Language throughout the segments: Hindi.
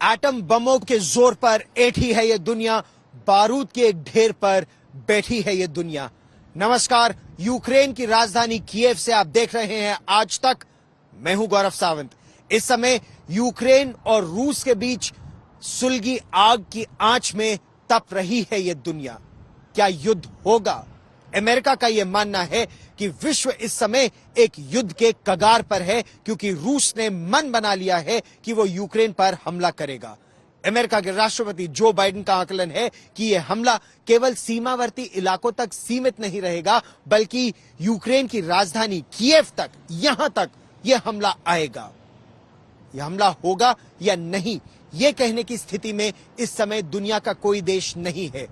एटम बमों के जोर पर ऐठी है ये दुनिया, बारूद के एक ढेर पर बैठी है ये दुनिया। नमस्कार, यूक्रेन की राजधानी कीव से आप देख रहे हैं आज तक। मैं हूं गौरव सावंत। इस समय यूक्रेन और रूस के बीच सुलगी आग की आंच में तप रही है ये दुनिया। क्या युद्ध होगा? अमेरिका का यह मानना है कि विश्व इस समय एक युद्ध के कगार पर है, क्योंकि रूस ने मन बना लिया है कि वो यूक्रेन पर हमला करेगा। अमेरिका के राष्ट्रपति जो बाइडेन का आकलन है कि यह हमला केवल सीमावर्ती इलाकों तक सीमित नहीं रहेगा, बल्कि यूक्रेन की राजधानी कीव तक, यहां तक यह हमला आएगा। यह हमला होगा या नहीं, यह कहने की स्थिति में इस समय दुनिया का कोई देश नहीं है,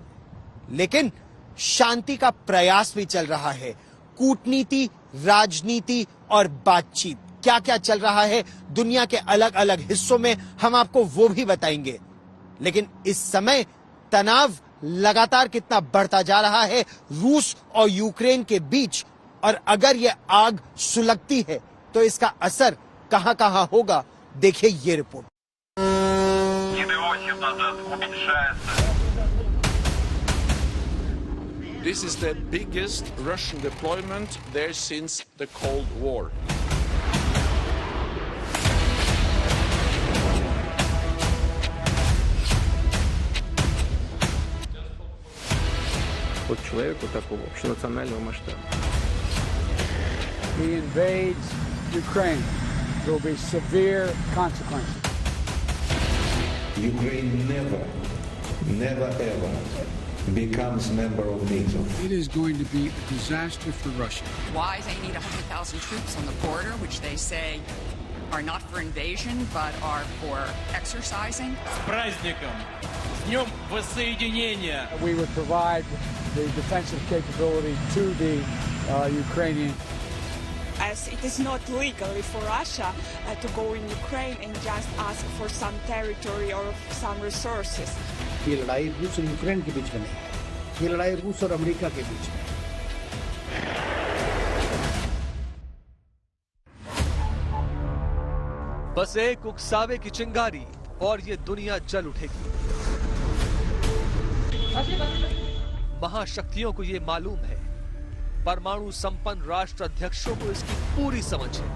लेकिन शांति का प्रयास भी चल रहा है। कूटनीति, राजनीति और बातचीत, क्या क्या चल रहा है दुनिया के अलग अलग हिस्सों में, हम आपको वो भी बताएंगे। लेकिन इस समय तनाव लगातार कितना बढ़ता जा रहा है रूस और यूक्रेन के बीच, और अगर यह आग सुलगती है तो इसका असर कहां कहां होगा, देखिए ये report. This is the biggest Russian deployment there since the Cold War. От человеку такого общенационального масштаба. He invades Ukraine. There will be severe consequences. Ukraine never ever becomes member of NATO. It is going to be a disaster for Russia. Why they need 100,000 troops on the border, which they say are not for invasion but are for exercising. С праздником! С днем воссоединения! We would provide the defensive capability to the Ukrainian. As it is not legally for Russia to go in Ukraine and just ask for some territory or some resources. ये लड़ाई रूस और यूक्रेन के बीच में नहीं है, ये लड़ाई रूस और अमेरिका के बीच में है। बस एक उकसावे की चिंगारी और ये दुनिया जल उठेगी। महाशक्तियों को ये मालूम है, परमाणु संपन्न राष्ट्र अध्यक्षों को इसकी पूरी समझ है,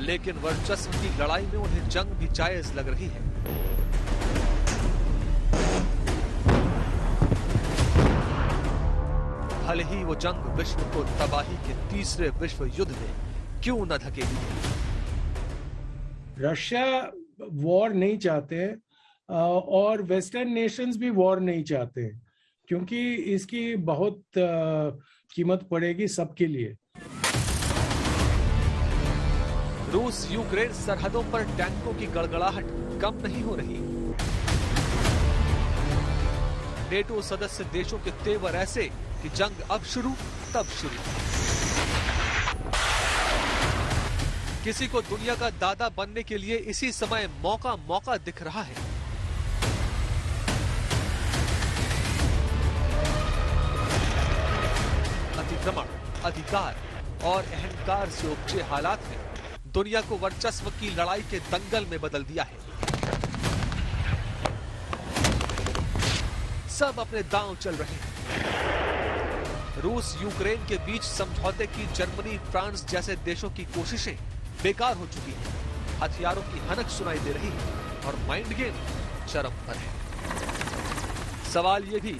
लेकिन वर्चस्व की लड़ाई में उन्हें जंग भी जायज लग रही है। भले ही वो जंग विश्व को तबाही के तीसरे विश्व युद्ध में क्यों न धकेली। रशिया वॉर नहीं चाहते और वेस्टर्न नेशंस भी वॉर नहीं चाहते, क्योंकि इसकी बहुत कीमत पड़ेगी सबके लिए। रूस यूक्रेन सरहदों पर टैंकों की गड़गड़ाहट कम नहीं हो रही। नेटो सदस्य देशों के तेवर ऐसे कि जंग अब शुरू तब शुरू। किसी को दुनिया का दादा बनने के लिए इसी समय मौका दिख रहा है। अतिक्रमण, अधिकार और अहंकार से उपजे हालात ने दुनिया को वर्चस्व की लड़ाई के दंगल में बदल दिया है। सब अपने दांव चल रहे हैं। रूस यूक्रेन के बीच समझौते की जर्मनी, फ्रांस जैसे देशों की कोशिशें बेकार हो चुकी हैं। हथियारों की हनक सुनाई दे रही है और माइंड गेम चरम पर है। सवाल यह भी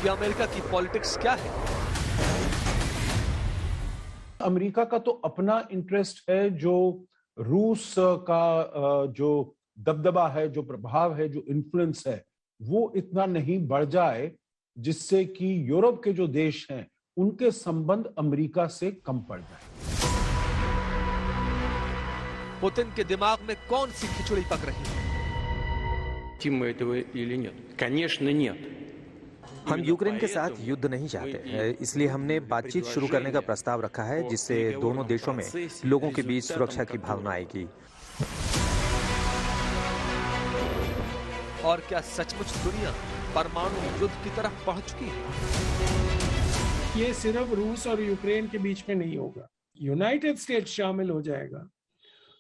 कि अमेरिका की पॉलिटिक्स क्या है। अमेरिका का तो अपना इंटरेस्ट है, जो रूस का जो दबदबा है, जो प्रभाव है, जो इन्फ्लुएंस है, वो इतना नहीं बढ़ जाए जिससे कि यूरोप के जो देश हैं उनके संबंध अमेरिका से कम पड़ जाए। पुतिन के दिमाग में कौन सी खिचड़ी पक रही है? हम यूक्रेन के साथ युद्ध नहीं चाहते, इसलिए हमने बातचीत शुरू करने का प्रस्ताव रखा है, जिससे दोनों देशों में लोगों के बीच सुरक्षा की भावना आएगी। और क्या सचमुच दुनिया परमाणु युद्ध की तरफ पहुंच चुकी है? ये सिर्फ रूस और यूक्रेन के बीच में नहीं होगा, यूनाइटेड स्टेट्स शामिल हो जाएगा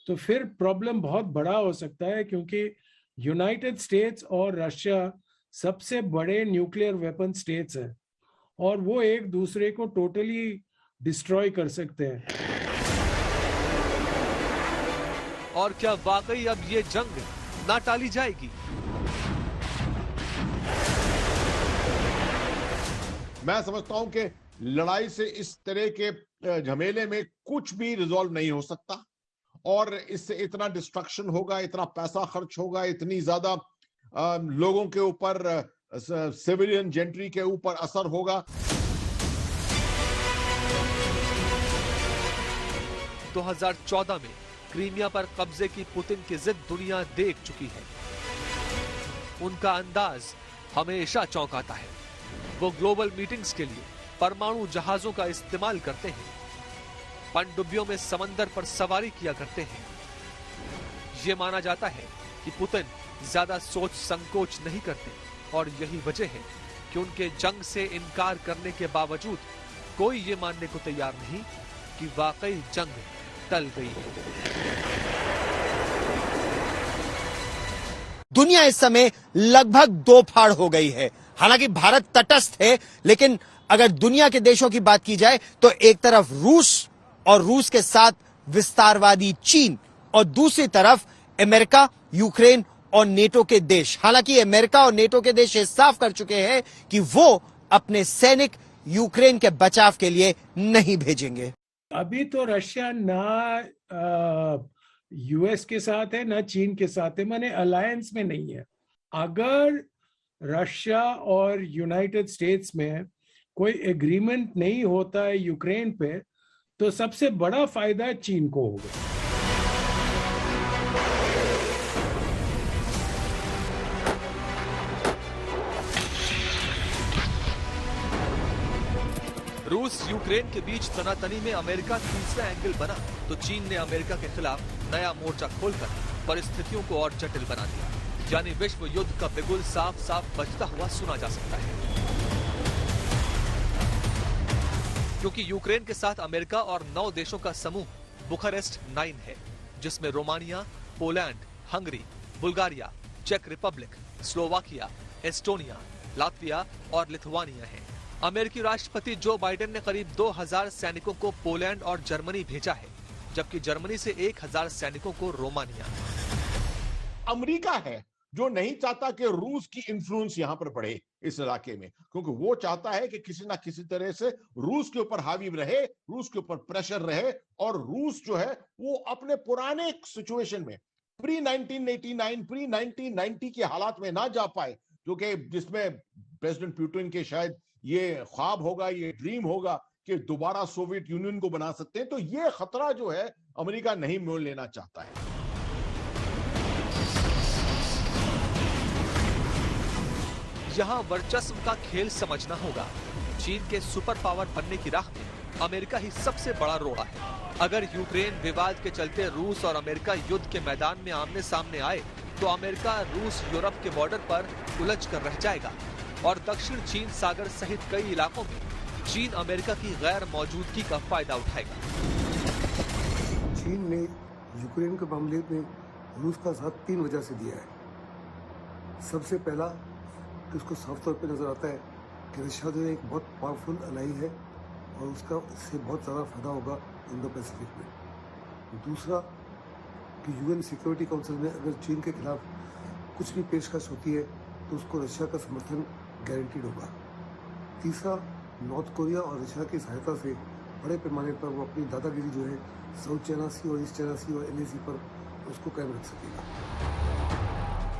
तो फिर प्रॉब्लम बहुत बड़ा हो सकता है, क्योंकि यूनाइटेड स्टेट्स और रशिया सबसे बड़े न्यूक्लियर वेपन स्टेट्स हैं और वो एक दूसरे को टोटली डिस्ट्रॉय कर सकते हैं। और क्या वाकई अब ये जंग ना टाली जाएगी? मैं समझता हूं कि लड़ाई से इस तरह के झमेले में कुछ भी रिजॉल्व नहीं हो सकता और इससे इतना डिस्ट्रक्शन होगा, इतना पैसा खर्च होगा, इतनी ज्यादा लोगों के ऊपर, सिविलियन जेंट्री के ऊपर असर होगा। 2014 में क्रीमिया पर कब्जे की पुतिन की जिद दुनिया देख चुकी है। उनका अंदाज हमेशा चौंकाता है। वो ग्लोबल मीटिंग्स के लिए परमाणु जहाजों का इस्तेमाल करते हैं, पनडुब्बियों में समंदर पर सवारी किया करते हैं। ये माना जाता है कि पुतिन ज्यादा सोच संकोच नहीं करते और यही वजह है कि उनके जंग से इनकार करने के बावजूद कोई ये मानने को तैयार नहीं कि वाकई जंग टल गई है। दुनिया इस समय लगभग दो फाड़ हो गई है। हालांकि भारत तटस्थ है, लेकिन अगर दुनिया के देशों की बात की जाए तो एक तरफ रूस और रूस के साथ विस्तारवादी चीन और दूसरी तरफ अमेरिका, यूक्रेन और नेटो के देश। हालांकि अमेरिका और नेटो के देश ये साफ कर चुके हैं कि वो अपने सैनिक यूक्रेन के बचाव के लिए नहीं भेजेंगे। अभी तो रशिया ना यूएस के साथ है ना चीन के साथ है, माने अलायंस में नहीं है। अगर रशिया और यूनाइटेड स्टेट्स में कोई एग्रीमेंट नहीं होता है यूक्रेन पे, तो सबसे बड़ा फायदा चीन को होगा। रूस यूक्रेन के बीच तनातनी में अमेरिका तीसरा एंगल बना तो चीन ने अमेरिका के खिलाफ नया मोर्चा खोलकर परिस्थितियों को और जटिल बना दिया। यानी विश्व युद्ध का बिगुल साफ साफ बजता हुआ सुना जा सकता है, क्योंकि यूक्रेन के साथ अमेरिका और 9 देशों का समूह बुखारेस्ट 9 है, जिसमें रोमानिया, पोलैंड, हंगरी, बुल्गारिया, चेक रिपब्लिक, स्लोवाकिया, एस्टोनिया, लातविया और लिथुआनिया है। अमेरिकी राष्ट्रपति जो बाइडेन ने करीब 2000 सैनिकों को पोलैंड और जर्मनी भेजा है, जबकि जर्मनी से 1000 सैनिकों को रोमानिया। अमेरिका है जो नहीं चाहता कि रूस की इन्फ्लुएंस यहां पर बढ़े इस इलाके में, क्योंकि वो चाहता है कि किसी ना किसी तरह से रूस के ऊपर हावी रहे, रूस के ऊपर प्रेशर रहे और रूस जो है वो अपने पुराने सिचुएशन में प्री 1989 प्री 1990 के हालात में ना जा पाए, जो कि जिसमें प्रेसिडेंट पुतिन के शायद ये ख्वाब होगा, ये ड्रीम होगा कि दोबारा सोवियत यूनियन को बना सकते हैं। तो ये खतरा जो है अमेरिका नहीं मोल लेना चाहता है। यहाँ वर्चस्व का खेल समझना होगा। चीन के सुपर पावर बनने की राह में अमेरिका ही सबसे बड़ा रोड़ा है। अगर यूक्रेन विवाद के चलते रूस और अमेरिका युद्ध के मैदान में आमने सामने आए तो अमेरिका रूस यूरोप के बॉर्डर पर उलझ कर रह जाएगा और दक्षिण चीन सागर सहित कई इलाकों में चीन अमेरिका की गैर मौजूदगी का फायदा उठाएगा। चीन ने यूक्रेन के मामले में रूस का साथ 3 वजह से दिया है। सबसे पहला कि उसको साफ तौर पे नजर आता है कि रशिया जो एक बहुत पावरफुल अलाई है और उसका इससे बहुत ज़्यादा फायदा होगा इंडो पैसिफिक में। दूसरा कि यूएन सिक्योरिटी काउंसिल में अगर चीन के खिलाफ कुछ भी पेशकश होती है तो उसको रशिया का समर्थन गारंटीड होगा। तीसरा, नॉर्थ कोरिया और रशिया की सहायता से बड़े पैमाने पर वो अपनी दादागिरी जो है साउथ चाइना सी और ईस्ट चाइना सी और एलएसी पर उसको कायम रख सकेगा।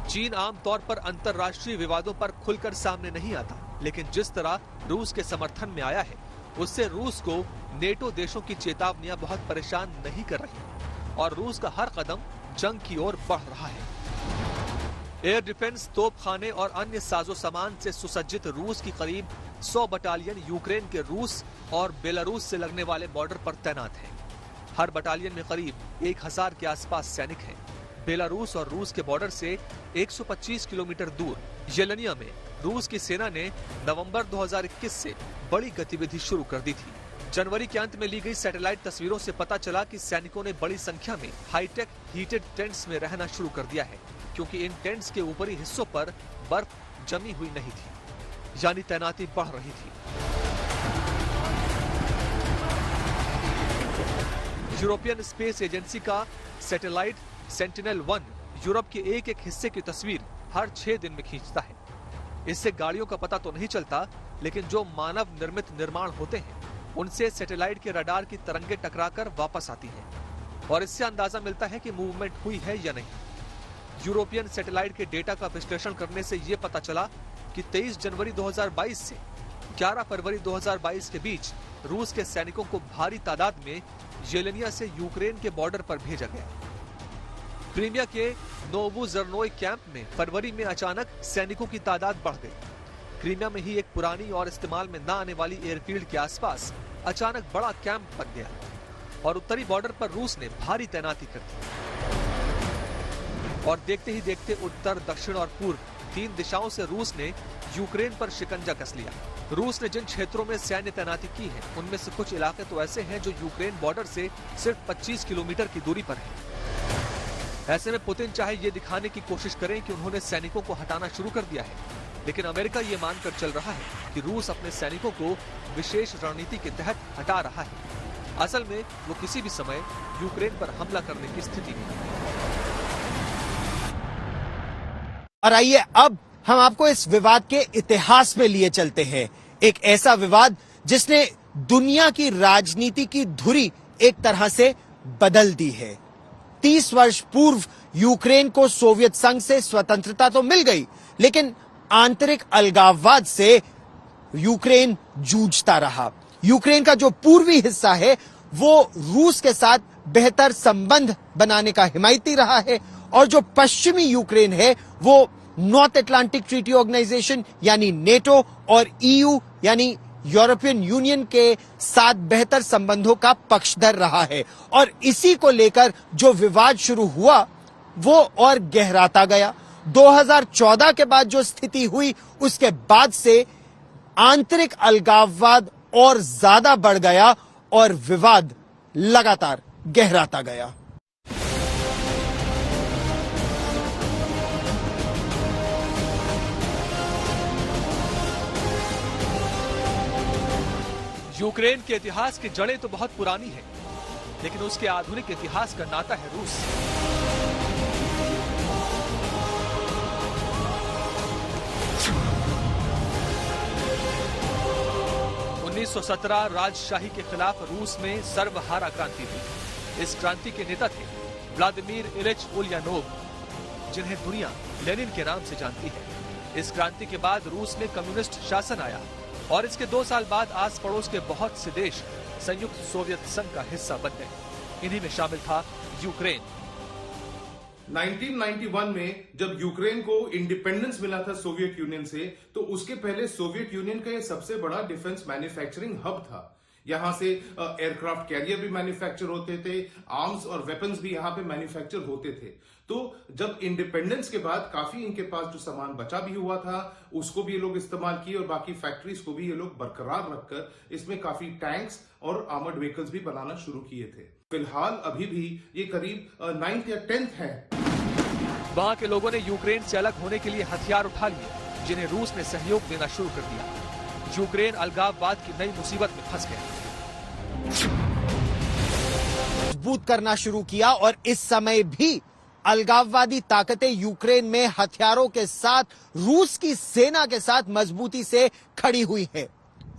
चीन आमतौर पर अंतर्राष्ट्रीय विवादों पर खुलकर सामने नहीं आता, लेकिन जिस तरह रूस के समर्थन में आया है उससे रूस को नेटो देशों की चेतावनियां बहुत परेशान नहीं कर रही और रूस का हर कदम जंग की ओर बढ़ रहा है। एयर डिफेंस, तोपखाने और अन्य साजो सामान से सुसज्जित रूस की करीब 100 बटालियन यूक्रेन के रूस और बेलारूस से लगने वाले बॉर्डर पर तैनात हैं। हर बटालियन में करीब 1000 के आसपास सैनिक हैं। बेलारूस और रूस के बॉर्डर से 125 किलोमीटर दूर येलेनिया में रूस की सेना ने नवंबर 2021 से बड़ी गतिविधि शुरू कर दी थी। जनवरी के अंत में ली गई सैटेलाइट तस्वीरों से पता चला कि सैनिकों ने बड़ी संख्या में हाईटेक हीटेड टेंट्स में रहना शुरू कर दिया है, क्योंकि इन टेंट्स के ऊपरी हिस्सों पर बर्फ जमी हुई नहीं थी, यानी तैनाती बढ़ रही थी। यूरोपियन स्पेस एजेंसी का सैटेलाइट सेंटिनल-1 यूरोप के एक एक हिस्से की तस्वीर हर 6 दिन में खींचता है। इससे गाड़ियों का पता तो नहीं चलता, लेकिन जो मानव निर्मित निर्माण होते हैं उनसे सैटेलाइट के रडार की तरंगें टकराकर वापस आती हैं और इससे अंदाजा मिलता है कि मूवमेंट हुई है या नहीं। यूरोपियन सैटेलाइट के डेटा का विश्लेषण करने से यह पता चला कि 23 जनवरी 2022 से 11 फरवरी 2022 के बीच रूस के सैनिकों को भारी तादाद में येलेनिया से यूक्रेन के बॉर्डर पर भेजा गया। क्रीमिया के नोवोज़रनोय कैंप में फरवरी में अचानक सैनिकों की तादाद बढ़ गई। क्रीमिया में ही एक पुरानी और इस्तेमाल में न आने वाली एयरफील्ड के आसपास अचानक बड़ा कैंप बन गया और उत्तरी बॉर्डर पर रूस ने भारी तैनाती कर दी। और देखते ही देखते उत्तर, दक्षिण और पूर्व 3 दिशाओं से रूस ने यूक्रेन पर शिकंजा कस लिया। रूस ने जिन क्षेत्रों में सैन्य तैनाती की है उनमें से कुछ इलाके तो ऐसे हैं जो यूक्रेन बॉर्डर से सिर्फ 25 किलोमीटर की दूरी पर है। ऐसे में पुतिन चाहे ये दिखाने की कोशिश करें कि उन्होंने सैनिकों को हटाना शुरू कर दिया है, लेकिन अमेरिका ये मानकर चल रहा है कि रूस अपने सैनिकों को विशेष रणनीति के तहत हटा रहा है। असल में वो किसी भी समय यूक्रेन पर हमला करने की स्थिति में है। और आइए अब हम आपको इस विवाद के इतिहास में लिए चलते हैं। एक ऐसा विवाद जिसने दुनिया की राजनीति की धुरी एक तरह से बदल दी है। 30 वर्ष पूर्व यूक्रेन को सोवियत संघ से स्वतंत्रता तो मिल गई, लेकिन आंतरिक अलगाववाद से यूक्रेन जूझता रहा। यूक्रेन का जो पूर्वी हिस्सा है वो रूस के साथ बेहतर संबंध बनाने का हिमायती रहा है, और जो पश्चिमी यूक्रेन है वो नॉर्थ अटलांटिक ट्रीटी ऑर्गेनाइजेशन यानी नेटो और ईयू यानी यूरोपियन यूनियन के साथ बेहतर संबंधों का पक्षधर रहा है। और इसी को लेकर जो विवाद शुरू हुआ वो और गहराता गया। 2014 के बाद जो स्थिति हुई उसके बाद से आंतरिक अलगाववाद और ज्यादा बढ़ गया और विवाद लगातार गहराता गया। यूक्रेन के इतिहास की जड़ें तो बहुत पुरानी है, लेकिन उसके आधुनिक इतिहास का नाता है रूस से। राजशाही के खिलाफ रूस में सर्वहारा क्रांति हुई। इस क्रांति के नेता थे व्लादिमीर इलिच उलियानोव, जिन्हें दुनिया लेनिन के नाम से जानती है। इस क्रांति के बाद रूस में कम्युनिस्ट शासन आया और इसके 2 साल बाद आस पड़ोस के बहुत से देश संयुक्त सोवियत संघ का हिस्सा बन गए। इन्हीं में शामिल था यूक्रेन। 1991 में जब यूक्रेन को इंडिपेंडेंस मिला था सोवियत यूनियन से, तो उसके पहले सोवियत यूनियन का यह सबसे बड़ा डिफेंस मैन्युफैक्चरिंग हब था। यहां से एयरक्राफ्ट कैरियर भी मैन्युफैक्चर होते थे, आर्म्स और वेपन्स भी यहां पे मैन्युफैक्चर होते थे। तो जब इंडिपेंडेंस के बाद काफी इनके पास जो सामान बचा भी हुआ था उसको भी ये लोग इस्तेमाल किए और बाकी फैक्ट्रीज को भी ये लोग बरकरार रखकर इसमें काफी टैंक्स और आर्मर्ड व्हीकल्स भी बनाना शुरू किए थे। फिलहाल अभी भी ये करीब 9th या 10th है। वहां के लोगों ने यूक्रेन से अलग होने के लिए हथियार उठा लिए, जिन्हें रूस ने सहयोग देना शुरू कर दिया। यूक्रेन अलगाववाद की नई मुसीबत में फंस गया। मजबूत करना शुरू किया और इस समय भी अलगाववादी ताकतें यूक्रेन में हथियारों के साथ रूस की सेना के साथ मजबूती से खड़ी हुई है।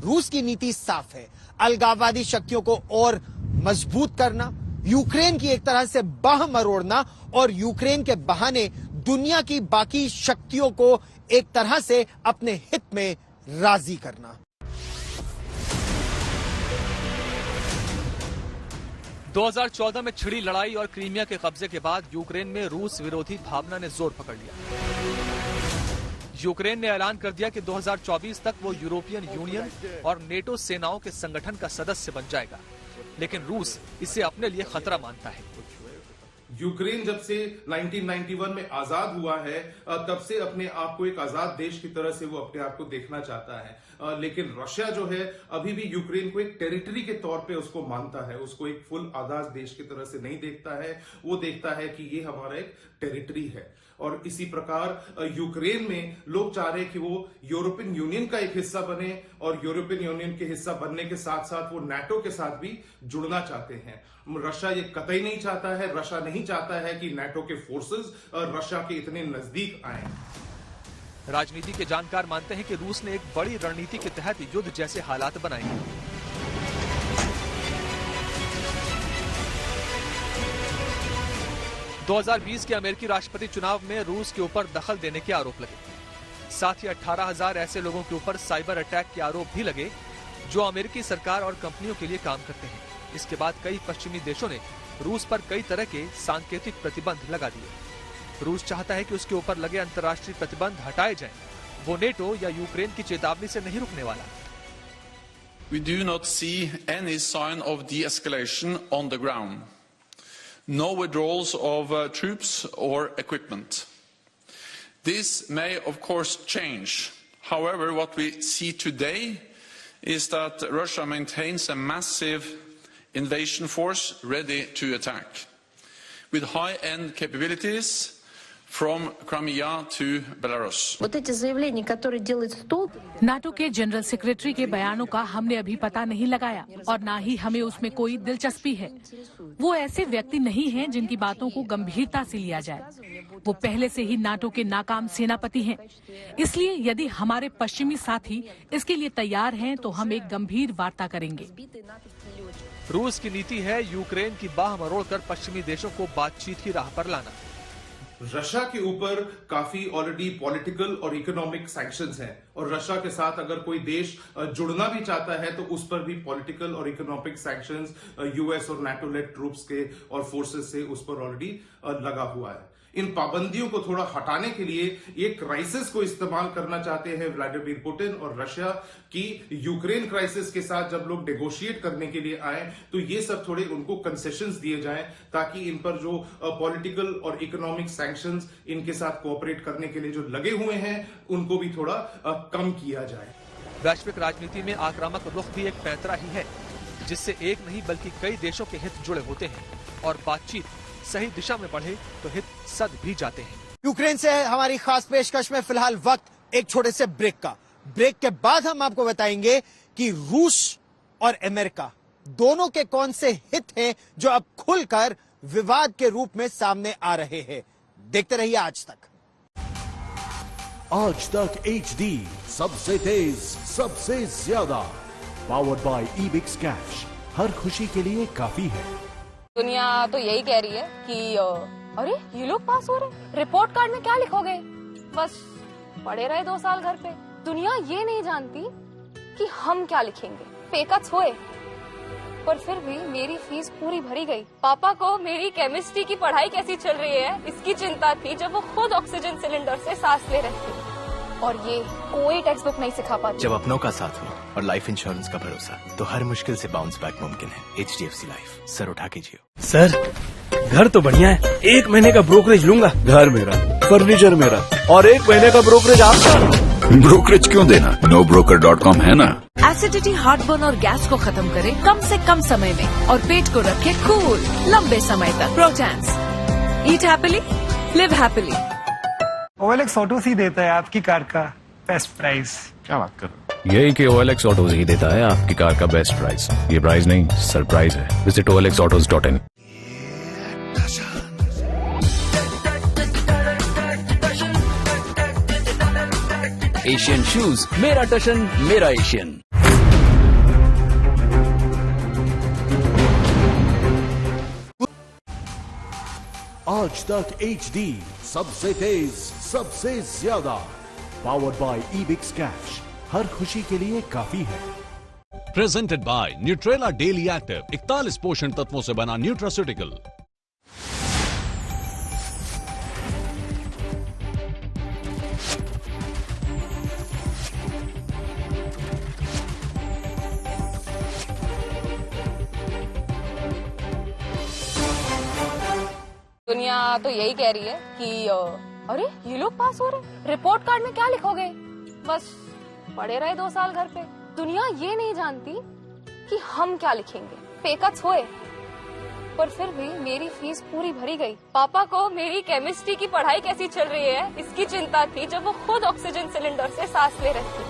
रूस की नीति साफ है, अलगाववादी शक्तियों को और मजबूत करना, यूक्रेन की एक तरह से बाह मरोड़ना और यूक्रेन के बहाने दुनिया की बाकी शक्तियों को एक तरह से अपने हित में राजी करना। 2014 में छिड़ी लड़ाई और क्रीमिया के कब्जे के बाद यूक्रेन में रूस विरोधी भावना ने जोर पकड़ लिया। यूक्रेन ने ऐलान कर दिया कि 2024 तक वो यूरोपियन यूनियन और नेटो सेनाओं के संगठन का सदस्य बन जाएगा, लेकिन रूस इसे अपने लिए खतरा मानता है। यूक्रेन जब से 1991 में आजाद हुआ है तब से अपने आप को एक आजाद देश की तरह से वो अपने आप को देखना चाहता है, लेकिन रशिया जो है अभी भी यूक्रेन को एक टेरिटरी के तौर पे उसको मानता है, उसको एक फुल आजाद देश की तरह से नहीं देखता है। वो देखता है कि ये हमारा एक टेरिटरी है। और इसी प्रकार यूक्रेन में लोग चाह रहे हैं कि वो यूरोपियन यूनियन का एक हिस्सा बने, और यूरोपियन यूनियन के हिस्सा बनने के साथ साथ वो नाटो के साथ भी जुड़ना चाहते हैं। रशिया ये कतई नहीं चाहता है। रशिया नहीं चाहता है कि नाटो के फोर्सेस रशिया के इतने नजदीक आए। राजनीति के जानकार मानते हैं कि रूस ने एक बड़ी रणनीति के तहत युद्ध जैसे हालात बनाए हैं। – 2020 के अमेरिकी राष्ट्रपति चुनाव में रूस के ऊपर दखल देने के आरोप लगे। साथ ही 18,000 ऐसे लोगों के ऊपर साइबर अटैक के आरोप भी लगे जो अमेरिकी सरकार और कंपनियों के लिए काम करते हैं। इसके बाद कई पश्चिमी देशों ने रूस पर कई तरह के सांकेतिक प्रतिबंध लगा दिए। रूस चाहता है कि उसके ऊपर लगे अंतर्राष्ट्रीय प्रतिबंध हटाए जाएं। वो नेटो या यूक्रेन की चेतावनी से नहीं रुकने वाला। We do not see any sign of de-escalation on the ground. No withdrawals of troops or equipment. This may of course change. However, what we see today is that Russia maintains a massive invasion force ready to attack, with high-end capabilities from Crimea to Belarus. Вот эти заявления, которые делает Столтенберг, NATO के जनरल सेक्रेटरी के बयानों का हमने अभी पता नहीं लगाया और ना ही हमें उसमें कोई दिलचस्पी है। वो ऐसे व्यक्ति नहीं हैं जिनकी बातों को गंभीरता से लिया जाए। वो पहले से ही नाटो के नाकाम सेनापति हैं। इसलिए यदि हमारे पश्चिमी साथी इसके लिए तैयार हैं तो हम एक गंभीर वार्ता करेंगे। रूस की नीति है यूक्रेन की बाह मरोड़कर पश्चिमी देशों को बातचीत की राह पर लाना। रशिया के ऊपर काफी ऑलरेडी पॉलिटिकल और इकोनॉमिक सैंक्शंस हैं, और रशिया के साथ अगर कोई देश जुड़ना भी चाहता है तो उस पर भी पॉलिटिकल और इकोनॉमिक सैंक्शंस यूएस और नाटो लेड ट्रूप्स के और फोर्सेस से उस पर ऑलरेडी लगा हुआ है। इन पाबंदियों को थोड़ा हटाने के लिए ये क्राइसिस को इस्तेमाल करना चाहते हैं व्लादिमीर पुतिन और रशिया की। यूक्रेन क्राइसिस के साथ जब लोग नेगोशिएट करने के लिए आए तो ये सब थोड़े उनको कंसेशंस दिए जाएं, ताकि इन पर जो पॉलिटिकल और इकोनॉमिक सैंक्शंस इनके साथ कोऑपरेट करने के लिए जो लगे हुए हैं उनको भी थोड़ा कम किया जाए। वैश्विक राजनीति में आक्रामक रुख भी एक पैंतरा ही है, जिससे एक नहीं बल्कि कई देशों के हित जुड़े होते हैं, और बातचीत सही दिशा में बढ़े तो हित सद भी जाते हैं। यूक्रेन से है हमारी खास पेशकश में फिलहाल वक्त एक छोटे से ब्रेक का। ब्रेक के बाद हम आपको बताएंगे कि रूस और अमेरिका दोनों के कौन से हित हैं जो अब खुलकर विवाद के रूप में सामने आ रहे हैं। देखते रहिए आज तक। आज तक HD, सबसे तेज, सबसे ज्यादा, पावर्ड बाय ईबिक्स कैश। हर खुशी के लिए काफी है। दुनिया तो यही कह रही है कि अरे ये लोग पास हो रहे, रिपोर्ट कार्ड में क्या लिखोगे, बस पड़े रहे 2 साल घर पे। दुनिया ये नहीं जानती कि हम क्या लिखेंगे। पे कट्स हुए पर फिर भी मेरी फीस पूरी भरी गई। पापा को मेरी केमिस्ट्री की पढ़ाई कैसी चल रही है इसकी चिंता थी जब वो खुद ऑक्सीजन सिलेंडर से सांस ले रहे थे, और ये कोई टेक्स्ट बुक नहीं सिखा पाती। जब अपनों का साथ हो और लाइफ इंश्योरेंस का भरोसा, तो हर मुश्किल से बाउंस बैक मुमकिन है। HDFC लाइफ, सर उठा के जियो। सर घर तो बढ़िया है, 1 महीने का ब्रोकरेज लूंगा। घर मेरा, फर्नीचर मेरा, और 1 महीने का ब्रोकरेज आपका। ब्रोकरेज क्यों देना, nobroker.com है ना। एसिडिटी, हार्टबर्न और गैस को खत्म करे कम से कम समय में और पेट को रखे कूल लंबे समय तक। Proteins, eat happily, live happily. OLX autos ही देता है आपकी कार का बेस्ट प्राइस। क्या बात कर रहे हो? यही कि OLX ऑटोज ही देता है आपकी कार का बेस्ट प्राइस। ये प्राइस नहीं, सरप्राइज है। Visit olxautos.in। एशियन शूज, मेरा टशन, मेरा एशियन। आज तक HD, सबसे तेज, सबसे ज्यादा, पावर्ड बाय ईबिक्स कैश। हर खुशी के लिए काफी है। Presented by Nutrela daily active, 41 पोषण तत्वों से बना न्यूट्रास्यूटिकल। दुनिया तो यही कह रही है कि अरे ये लोग पास हो रहे, रिपोर्ट कार्ड में क्या लिखोगे? बस पड़े रहे 2 साल घर पे। दुनिया ये नहीं जानती कि हम क्या लिखेंगे। पे कट्स हुए पर फिर भी मेरी फीस पूरी भरी गई। पापा को मेरी केमिस्ट्री की पढ़ाई कैसी चल रही है इसकी चिंता थी जब वो खुद ऑक्सीजन सिलेंडर से सांस ले रहे थे,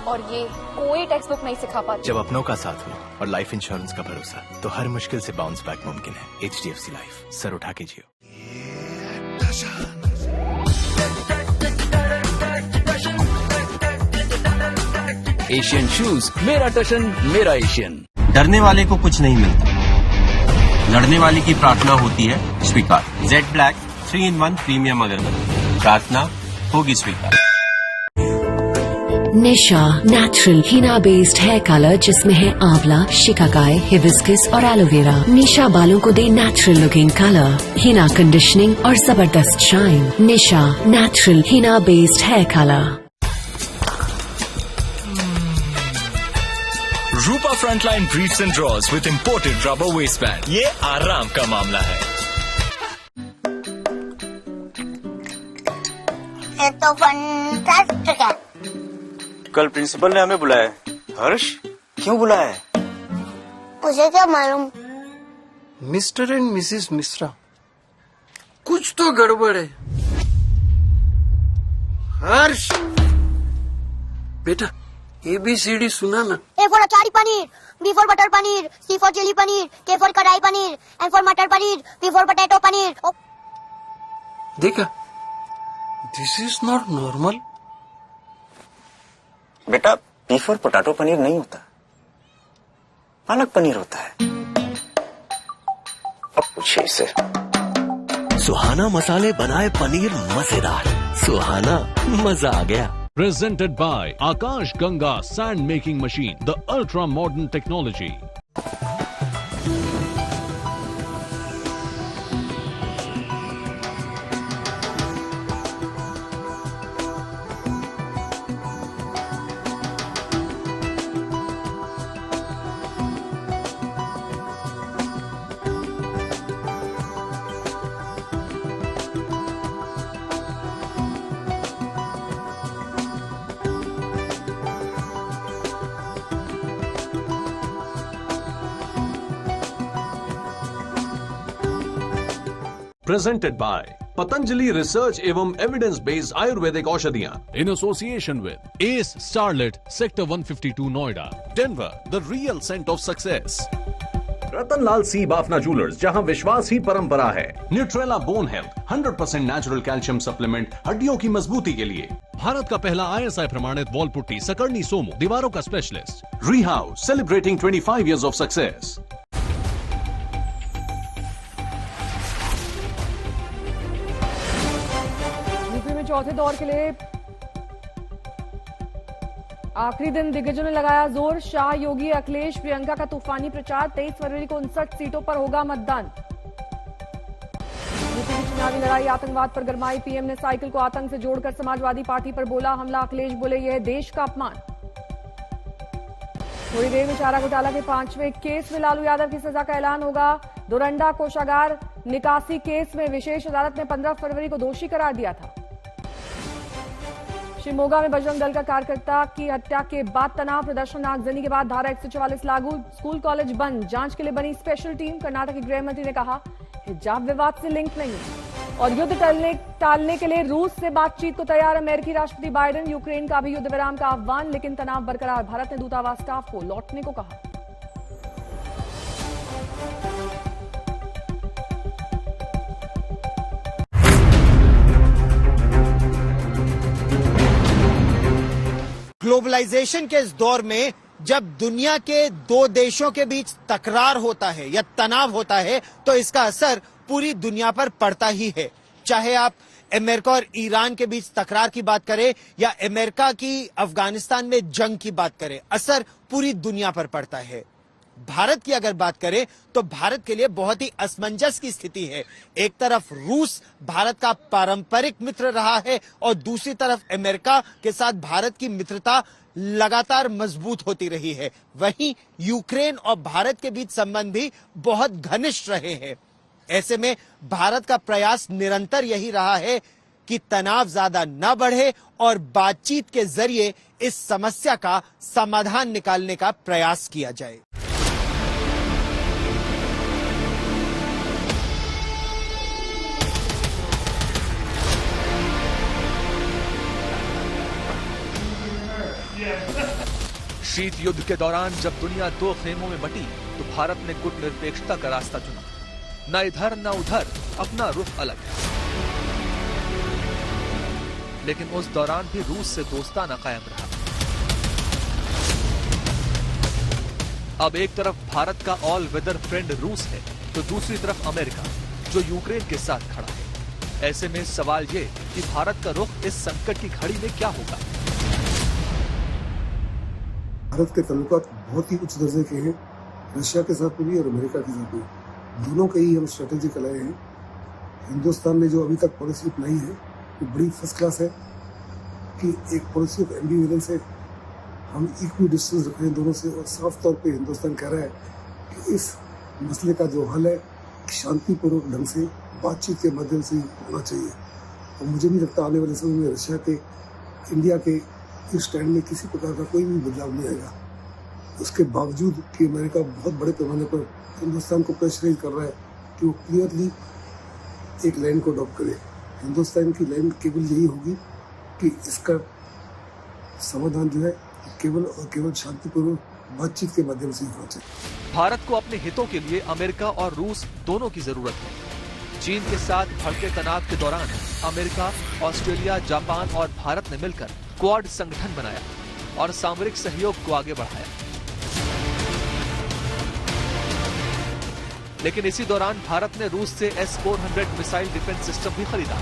और ये कोई टेक्स्ट बुक नहीं सिखा पाती। जब अपनों का साथ हो और लाइफ इंश्योरेंस का भरोसा, तो हर मुश्किल से बाउंस बैक मुमकिन है। HDFC लाइफ, सर उठा के जियो। एशियन शूज, मेरा टशन मेरा एशियन। डरने वाले को कुछ नहीं मिलता, लड़ने वाले की प्रार्थना होती है स्वीकार। जेड ब्लैक 3-in-1 प्रीमियम अगरबत्ती, प्रार्थना होगी स्वीकार। Nisha natural henna based hair colour जिसमें है आंवला, शिकाकाई, हिबिस्कस और एलोवेरा। निशा बालों को दे natural looking colour, henna conditioning और जबरदस्त shine. Nisha natural henna based hair colour. Rupa Frontline briefs and drawers with imported rubber waistband, ये आराम का मामला है। ये तो फंटास्टिक है। कल प्रिंसिपल ने हमें बुलाया है। हर्ष, क्यों बुलाया है? मुझे क्या मालूम। मिस्टर एंड मिसेस मिश्रा, कुछ तो गड़बड़ है। हर्ष बेटा, ABCD सुना ना। A for achari paneer, B for butter paneer, C for chilli paneer, K for kadai paneer, M for matar paneer, P for potato paneer. देखा, दिस इज नॉट नॉर्मल। बेटा, P for पोटैटो पनीर नहीं होता, पालक पनीर होता है। अब पूछिए इसे। सुहाना मसाले बनाए पनीर मजेदार। सुहाना, मजा आ गया। Presented by Akash Ganga Sand Making Machine, the ultra modern technology. Presented by Patanjali Research एवं Evidence Based Ayurvedic औषधियां in association with Ace Starlit Sector 152 Noida, Denver, the real scent of success. Ratanlal C Bafna jewellers, जहां विश्वास ही परंपरा है। Nutrela bone health 100% natural calcium supplement हड्डियों की मजबूती के लिए। भारत का पहला ISI प्रमाणित वॉल पुट्टी सकर्नी सोमो, दीवारों का specialist. Rehouse celebrating 25 years of success. चौथे दौर के लिए आखिरी दिन दिग्गजों ने लगाया जोर। शाह, योगी, अखिलेश, प्रियंका का तूफानी प्रचार। 23 फरवरी को 59 सीटों पर होगा मतदान। यूपी की चुनावी लड़ाई आतंकवाद पर गरमाई। पीएम ने साइकिल को आतंक से जोड़कर समाजवादी पार्टी पर बोला हमला। अखिलेश बोले यह देश का अपमान। थोड़ी देर में चारा घोटाला के 5वें केस में लालू यादव की सजा का ऐलान होगा। डोरंडा कोषागार निकासी केस में विशेष अदालत ने 15 फरवरी को दोषी करार दिया था। शिमोगा में बजरंग दल का कार्यकर्ता की हत्या के बाद तनाव, प्रदर्शन, आगजनी के बाद धारा 144 लागू। स्कूल कॉलेज बंद, जांच के लिए बनी स्पेशल टीम। कर्नाटक के गृह मंत्री ने कहा हिजाब विवाद से लिंक नहीं। और युद्ध टालने के लिए रूस से बातचीत को तैयार अमेरिकी राष्ट्रपति बाइडेन। यूक्रेन का भी युद्ध विराम का आह्वान, लेकिन तनाव बरकरार। भारत ने दूतावास स्टाफ को लौटने को कहा। ग्लोबलाइजेशन के इस दौर में जब दुनिया के दो देशों के बीच तकरार होता है या तनाव होता है तो इसका असर पूरी दुनिया पर पड़ता ही है। चाहे आप अमेरिका और ईरान के बीच तकरार की बात करें या अमेरिका की अफगानिस्तान में जंग की बात करें, असर पूरी दुनिया पर पड़ता है। भारत की अगर बात करें तो भारत के लिए बहुत ही असमंजस की स्थिति है। एक तरफ रूस भारत का पारंपरिक मित्र रहा है और दूसरी तरफ अमेरिका के साथ भारत की मित्रता लगातार मजबूत होती रही है। वहीं यूक्रेन और भारत के बीच संबंध भी बहुत घनिष्ठ रहे हैं। ऐसे में भारत का प्रयास निरंतर यही रहा है कि तनाव ज्यादा न बढ़े और बातचीत के जरिए इस समस्या का समाधान निकालने का प्रयास किया जाए। शीत युद्ध के दौरान जब दुनिया दो खेमों में बटी तो भारत ने गुटनिरपेक्षता का रास्ता चुना। न इधर न उधर, अपना रुख अलग। लेकिन उस दौरान भी रूस से दोस्ताना कायम रहा। अब एक तरफ भारत का ऑल वेदर फ्रेंड रूस है तो दूसरी तरफ अमेरिका जो यूक्रेन के साथ खड़ा है। ऐसे में सवाल ये कि भारत का रुख इस संकट की घड़ी में क्या होगा। भारत के ताल्लुकात बहुत ही उच्च दर्जे के हैं, रशिया के साथ भी और अमेरिका के साथ भी। दोनों के ही हम स्ट्रेटेजी लाए हैं। हिंदुस्तान ने जो अभी तक पॉलिसी अपनाई है वो बड़ी फर्स्ट क्लास है कि एक पॉलिसी ऑफ एम्बिवेलेंस है। हम इक्वल डिस्टेंस रख रहे हैं दोनों से और साफ तौर पे हिंदुस्तान कह रहा है कि इस मसले का जो हल है शांतिपूर्वक ढंग से बातचीत के माध्यम से होना चाहिए। और मुझे नहीं लगता आने वाले समय में रशिया के इंडिया के इस स्टैंड में किसी प्रकार का कोई भी बदलाव नहीं आएगा। उसके बावजूद कि अमेरिका बहुत बड़े पैमाने पर हिंदुस्तान को प्रेशराइज कर रहा है कि वो क्लियरली एक लाइन को अडॉप्ट करे। हिंदुस्तान की लाइन केवल यही होगी कि इसका समाधान जो है केवल और केवल शांतिपूर्वक बातचीत के माध्यम से ही होना चाहिए। भारत को अपने हितों के लिए अमेरिका और रूस दोनों की जरूरत है। चीन के साथ भड़के तनाव के दौरान अमेरिका, ऑस्ट्रेलिया, जापान और भारत ने मिलकर क्वाड संगठन बनाया और सामरिक सहयोग को आगे बढ़ाया। लेकिन इसी दौरान भारत ने रूस से S-400 मिसाइल डिफेंस सिस्टम भी खरीदा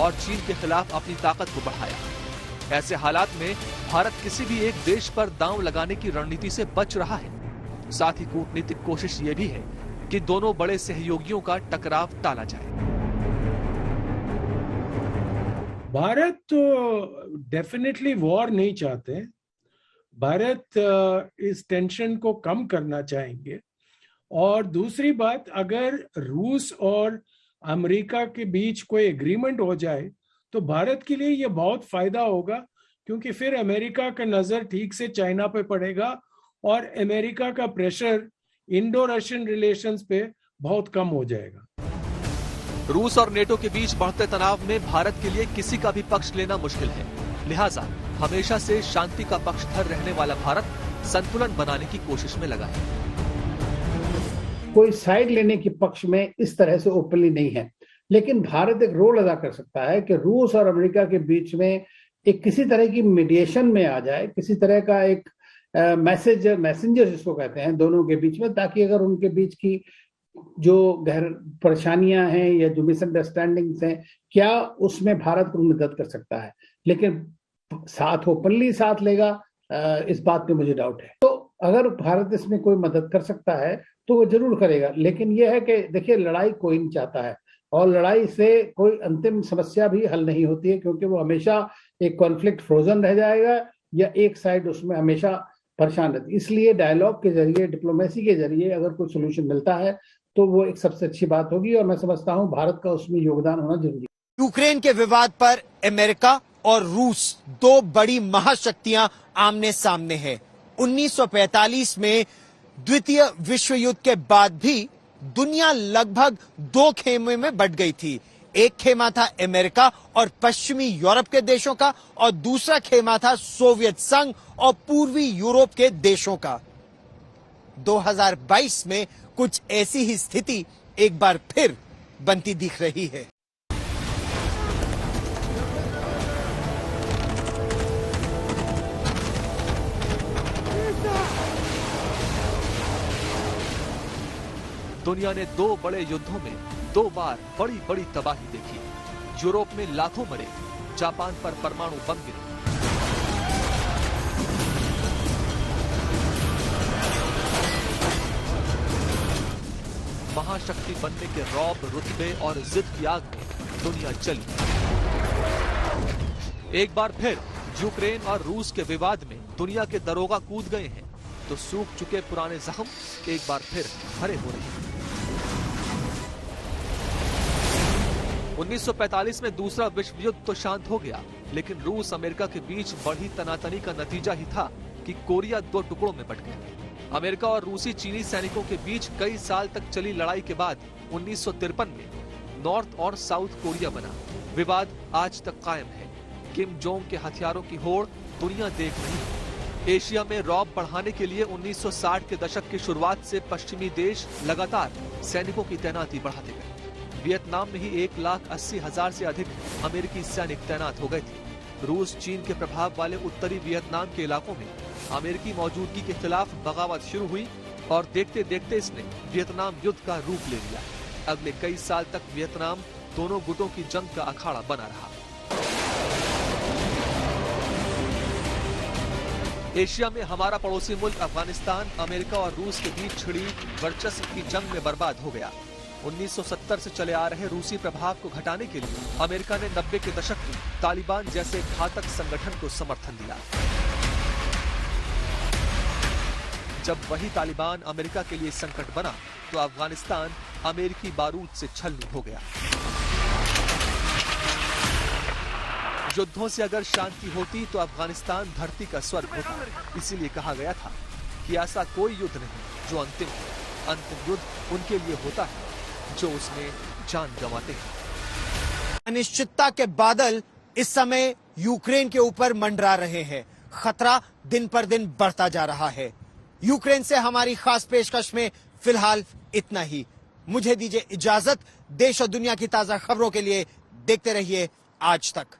और चीन के खिलाफ अपनी ताकत को बढ़ाया। ऐसे हालात में भारत किसी भी एक देश पर दांव लगाने की रणनीति से बच रहा है। साथ ही कूटनीतिक कोशिश ये भी है कि दोनों बड़े सहयोगियों का टकराव टाला जाए। भारत तो डेफिनेटली वॉर नहीं चाहते। भारत इस टेंशन को कम करना चाहेंगे। और दूसरी बात, अगर रूस और अमेरिका के बीच कोई एग्रीमेंट हो जाए तो भारत के लिए ये बहुत फायदा होगा, क्योंकि फिर अमेरिका का नजर ठीक से चाइना पे पड़ेगा और अमेरिका का प्रेशर इंडो रशियन रिलेशंस पे बहुत कम हो जाएगा। रूस और नेटो के बीच बढ़ते तनाव में भारत के लिए किसी का भी पक्ष लेना मुश्किल है। लिहाजा हमेशा से शांति का पक्षधर रहने वाला भारत संतुलन बनाने की कोशिश में लगा है। कोई साइड लेने के पक्ष में इस तरह से ओपनली नहीं है, लेकिन भारत एक रोल अदा कर सकता है कि रूस और अमेरिका के बीच में एक किसी तरह की मीडिएशन में आ जाए, किसी तरह का एक मैसेंजर जिसको कहते हैं दोनों के बीच में, ताकि अगर उनके बीच की जो गहर परेशानियां हैं या जो मिसअंडरस्टैंडिंग्स हैं, क्या उसमें भारत को मदद कर सकता है। लेकिन साथ ओपनली साथ लेगा, इस बात पे मुझे डाउट है। तो अगर भारत इसमें कोई मदद कर सकता है तो वो जरूर करेगा। लेकिन यह है कि देखिए, लड़ाई कोई नहीं चाहता है और लड़ाई से कोई अंतिम समस्या भी हल नहीं होती है, क्योंकि वो हमेशा एक कॉन्फ्लिक्ट फ्रोजन रह जाएगा या एक साइड उसमें हमेशा परेशान रहती है। इसलिए डायलॉग के जरिए, डिप्लोमेसी के जरिए अगर कोई सोल्यूशन मिलता है तो वो एक सबसे अच्छी बात होगी और मैं समझता हूं भारत का उसमें योगदान होना जरूरी है। यूक्रेन के विवाद पर अमेरिका और रूस दो बड़ी महाशक्तियां आमने सामने हैं। 1945 में द्वितीय विश्व युद्ध के बाद भी दुनिया लगभग दो खेमे में बंट गई थी। एक खेमा था अमेरिका और पश्चिमी यूरोप के देशों का और दूसरा खेमा था सोवियत संघ और पूर्वी यूरोप के देशों का। 2022 में कुछ ऐसी ही स्थिति एक बार फिर बनती दिख रही है। दुनिया ने दो बड़े युद्धों में दो बार बड़ी बड़ी तबाही देखी। यूरोप में लाखों मरे, जापान पर परमाणु बम गिरे। महाशक्ति बनने के रौब, रुतबे और जिद की आग में दुनिया जली। एक बार फिर यूक्रेन और रूस के विवाद में दुनिया के दरोगा कूद गए हैं तो सूख चुके पुराने जख्म एक बार फिर भरे हो रहे हैं। 1945 में दूसरा विश्व युद्ध तो शांत हो गया, लेकिन रूस अमेरिका के बीच बढ़ी तनातनी का नतीजा ही था कि कोरिया 2 टुकड़ों में बंट गया। अमेरिका और रूसी चीनी सैनिकों के बीच कई साल तक चली लड़ाई के बाद 1953 में नॉर्थ और साउथ कोरिया बना। विवाद आज तक कायम है। किम जोंग के हथियारों की होड़ दुनिया देख रही है। एशिया में रौब बढ़ाने के लिए 1960 के दशक की शुरुआत से पश्चिमी देश लगातार सैनिकों की तैनाती बढ़ाते गए। वियतनाम में ही 1,80,000 से अधिक अमेरिकी सैनिक तैनात हो गए थे। रूस चीन के प्रभाव वाले उत्तरी वियतनाम के इलाकों में अमेरिकी मौजूदगी के खिलाफ बगावत शुरू हुई और देखते देखते इसने वियतनाम युद्ध का रूप ले लिया। अगले कई साल तक वियतनाम दोनों गुटों की जंग का अखाड़ा बना रहा। एशिया में हमारा पड़ोसी मुल्क अफगानिस्तान अमेरिका और रूस के बीच छिड़ी वर्चस्व की जंग में बर्बाद हो गया। 1970 से चले आ रहे रूसी प्रभाव को घटाने के लिए अमेरिका ने 90 के दशक में तालिबान जैसे घातक संगठन को समर्थन दिया। जब वही तालिबान अमेरिका के लिए संकट बना तो अफगानिस्तान अमेरिकी बारूद से छलनी हो गया। युद्धों से अगर शांति होती तो अफगानिस्तान धरती का स्वर्ग होता। इसीलिए कहा गया था कि ऐसा कोई युद्ध नहीं जो अंतिम है। अंतिम युद्ध उनके लिए होता है जो उसमें जान गंवाते हैं। अनिश्चितता के बादल इस समय यूक्रेन के ऊपर मंडरा रहे हैं। खतरा दिन पर दिन बढ़ता जा रहा है। यूक्रेन से हमारी खास पेशकश में फिलहाल इतना ही। मुझे दीजिए इजाजत। देश और दुनिया की ताजा खबरों के लिए देखते रहिए आज तक।